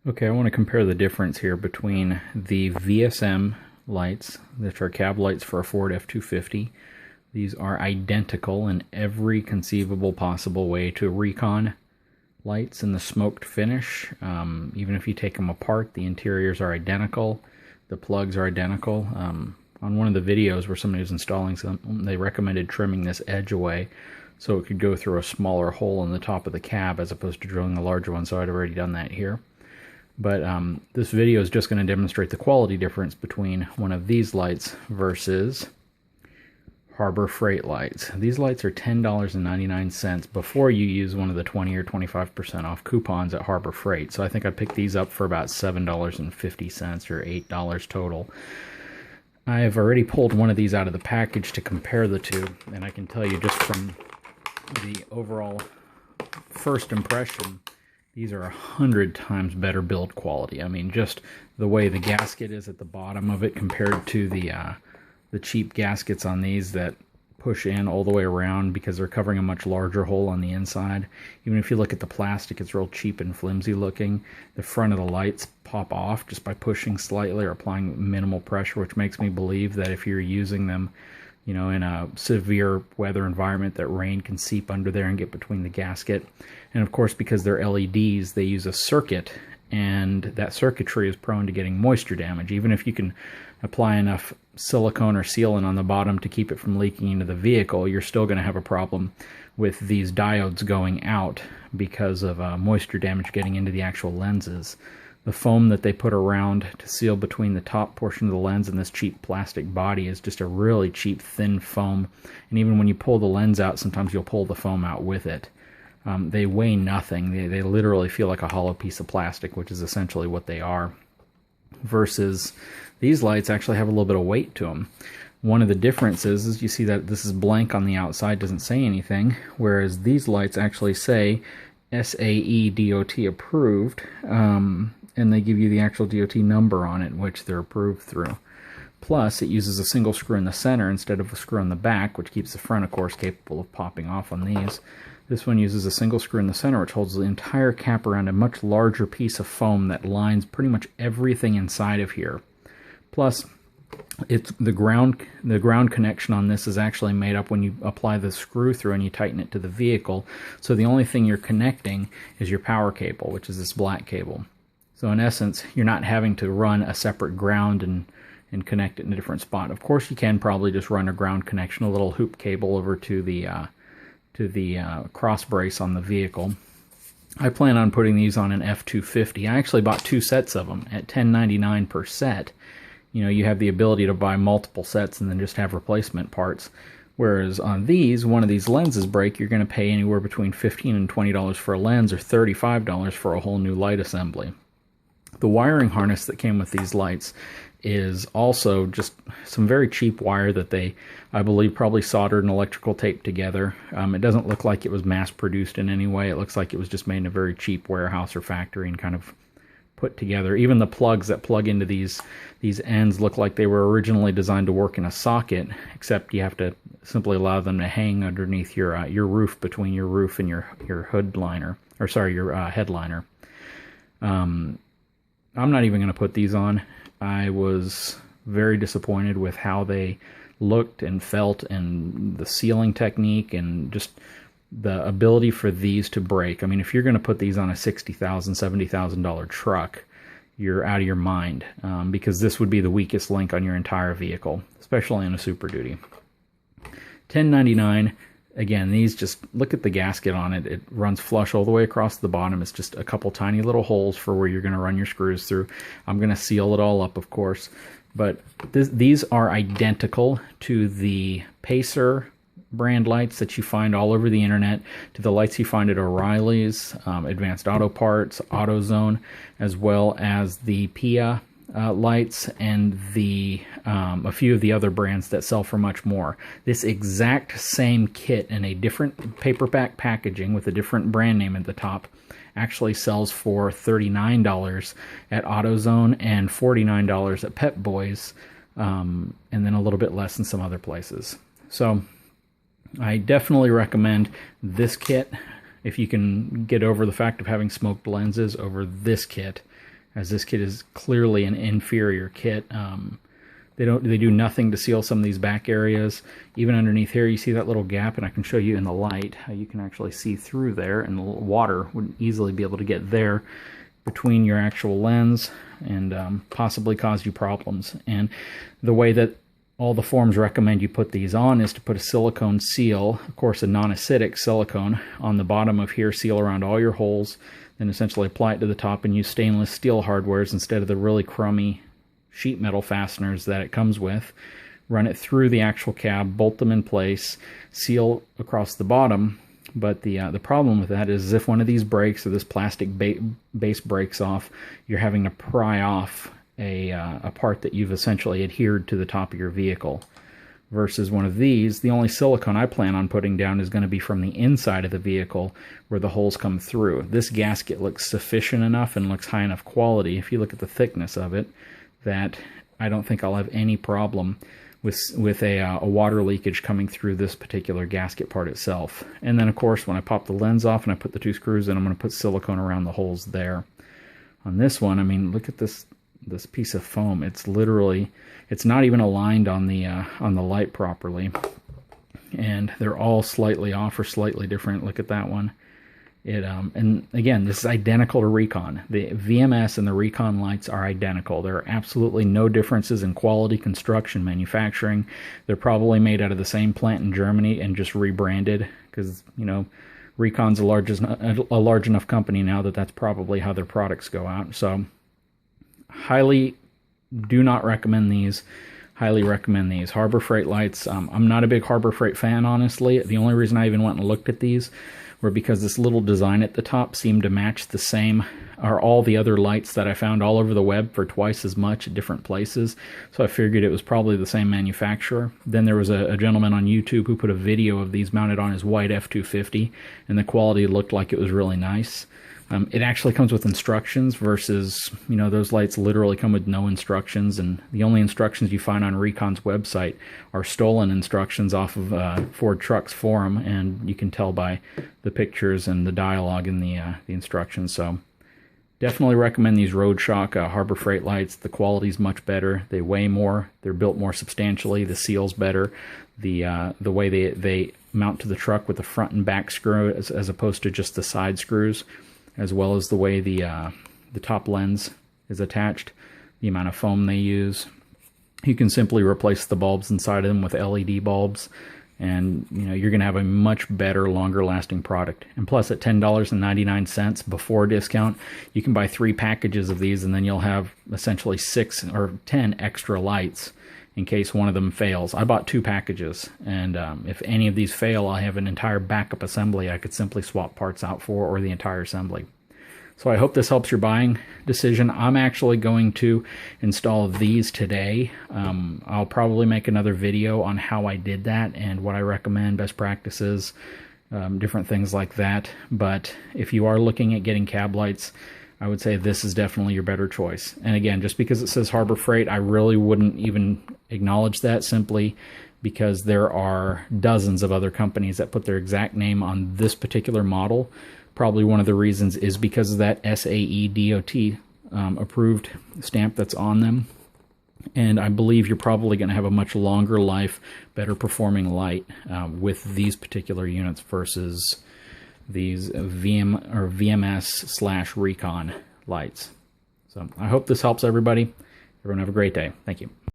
Okay, I want to compare the difference here between the VSM lights, which are cab lights for a Ford F250. These are identical in every conceivable possible way to Recon lights in the smoked finish. Even if you take them apart, the interiors are identical. The plugs are identical. On one of the videos where somebody was installing some, they recommended trimming this edge away so it could go through a smaller hole in the top of the cab as opposed to drilling a larger one, so I'd already done that here. But this video is just going to demonstrate the quality difference between one of these lights versus Harbor Freight lights. These lights are $10.99 before you use one of the 20 or 25% off coupons at Harbor Freight. So I think I picked these up for about $7.50 or $8 total. I have already pulled one of these out of the package to compare the two, and I can tell you just from the overall first impression, these are 100 times better build quality. I mean, just the way the gasket is at the bottom of it compared to the cheap gaskets on these that push in all the way around because they're covering a much larger hole on the inside. Even if you look at the plastic, it's real cheap and flimsy looking. The front of the lights pop off just by pushing slightly or applying minimal pressure, which makes me believe that if you're using them, you know, in a severe weather environment, that rain can seep under there and get between the gasket. And of course, because they're LEDs, they use a circuit, and that circuitry is prone to getting moisture damage. Even if you can apply enough silicone or sealant on the bottom to keep it from leaking into the vehicle, you're still going to have a problem with these diodes going out because of moisture damage getting into the actual lenses. The foam that they put around to seal between the top portion of the lens and this cheap plastic body is just a really cheap, thin foam. And even when you pull the lens out, sometimes you'll pull the foam out with it. They weigh nothing. They literally feel like a hollow piece of plastic, which is essentially what they are. Versus these lights actually have a little bit of weight to them. One of the differences is you see that this is blank on the outside, doesn't say anything, whereas these lights actually say SAE DOT approved, and they give you the actual DOT number on it, which they're approved through. Plus, it uses a single screw in the center instead of a screw on the back, which keeps the front, of course, capable of popping off on these. This one uses a single screw in the center, which holds the entire cap around a much larger piece of foam that lines pretty much everything inside of here. Plus, it's the ground connection on this is actually made up when you apply the screw through and you tighten it to the vehicle. So the only thing you're connecting is your power cable, which is this black cable. So in essence, you're not having to run a separate ground and connect it in a different spot. Of course, you can probably just run a ground connection, a little hoop cable over to the cross brace on the vehicle. I plan on putting these on an F250. I actually bought 2 sets of them at $10.99 per set. You know, you have the ability to buy multiple sets and then just have replacement parts. Whereas on these, one of these lenses break, you're going to pay anywhere between $15 and $20 for a lens or $35 for a whole new light assembly. The wiring harness that came with these lights is also just some very cheap wire that they, I believe, probably soldered and electrical tape together. It doesn't look like it was mass-produced in any way. It looks like it was just made in a very cheap warehouse or factory and kind of put together. Even the plugs that plug into these ends look like they were originally designed to work in a socket, except you have to simply allow them to hang underneath your roof, between your roof and your hood liner, or sorry, your headliner. I'm not even going to put these on. I was very disappointed with how they looked and felt, and the sealing technique, and just the ability for these to break. I mean, if you're going to put these on a $60,000, $70,000 truck, you're out of your mind, because this would be the weakest link on your entire vehicle, especially in a Super Duty. $10.99. Again, these, just look at the gasket on it. It runs flush all the way across the bottom. It's just a couple tiny little holes for where you're going to run your screws through. I'm going to seal it all up, of course. But these are identical to the Pacer brand lights that you find all over the internet, to the lights you find at O'Reilly's, Advanced Auto Parts, AutoZone, as well as the Pia lights and a few of the other brands that sell for much more. This exact same kit in a different paperback packaging with a different brand name at the top actually sells for $39 at AutoZone and $49 at Pep Boys, and then a little bit less in some other places. So I definitely recommend this kit if you can get over the fact of having smoked lenses over this kit. as this kit is clearly an inferior kit. They do nothing to seal some of these back areas. Even underneath here, you see that little gap, and I can show you in the light how you can actually see through there, and the water would easily be able to get there between your actual lens and possibly cause you problems. And the way that all the forums recommend you put these on is to put a silicone seal, of course a non-acidic silicone, on the bottom of here, seal around all your holes, then essentially apply it to the top and use stainless steel hardwares instead of the really crummy sheet metal fasteners that it comes with. Run it through the actual cab, bolt them in place, seal across the bottom. But the problem with that is if one of these breaks or this plastic base breaks off, you're having to pry off a part that you've essentially adhered to the top of your vehicle. Versus one of these, the only silicone I plan on putting down is going to be from the inside of the vehicle where the holes come through. This gasket looks sufficient enough and looks high enough quality, if you look at the thickness of it, that I don't think I'll have any problem with a water leakage coming through this particular gasket part itself. And then of course when I pop the lens off and I put the 2 screws in, I'm going to put silicone around the holes there. On this one, I mean, look at this piece of foam. It's literally, it's not even aligned on the light properly, and they're all slightly off or slightly different. Look at that one. And again, this is identical to Recon. The VMS and the Recon lights are identical. There are absolutely no differences in quality, construction, manufacturing. They're probably made out of the same plant in Germany and just rebranded because, you know, Recon's a large enough company now that that's probably how their products go out. So highly do not recommend these. Highly recommend these. Harbor Freight lights, I'm not a big Harbor Freight fan, honestly. The only reason I even went and looked at these were because this little design at the top seemed to match the same, or all the other lights that I found all over the web for twice as much at different places. So I figured it was probably the same manufacturer. Then there was a gentleman on YouTube who put a video of these mounted on his white F250, and the quality looked like it was really nice. It actually comes with instructions versus, you know, those lights literally come with no instructions, and the only instructions you find on Recon's website are stolen instructions off of Ford Trucks forum, and you can tell by the pictures and the dialogue in the instructions. So definitely recommend these Road Shock Harbor Freight lights. The quality's much better. They weigh more. They're built more substantially. The seal's better. The way they mount to the truck with the front and back screw as opposed to just the side screws, as well as the way the top lens is attached, the amount of foam they use. You can simply replace the bulbs inside of them with LED bulbs, and you know, you're going to have a much better, longer lasting product. And plus, at $10.99 before discount, you can buy 3 packages of these, and then you'll have essentially 6 or 10 extra lights in case one of them fails. I bought 2 packages, and if any of these fail, I have an entire backup assembly I could simply swap parts out for, or the entire assembly. So I hope this helps your buying decision. I'm actually going to install these today. I'll probably make another video on how I did that and what I recommend, best practices, different things like that. But if you are looking at getting cab lights, I would say this is definitely your better choice. And again, just because it says Harbor Freight, I really wouldn't even acknowledge that, simply because there are dozens of other companies that put their exact name on this particular model. Probably one of the reasons is because of that SAE DOT approved stamp that's on them. And I believe you're probably going to have a much longer life, better performing light with these particular units versus these VMS/Recon lights. So I hope this helps everybody. Everyone have a great day. Thank you.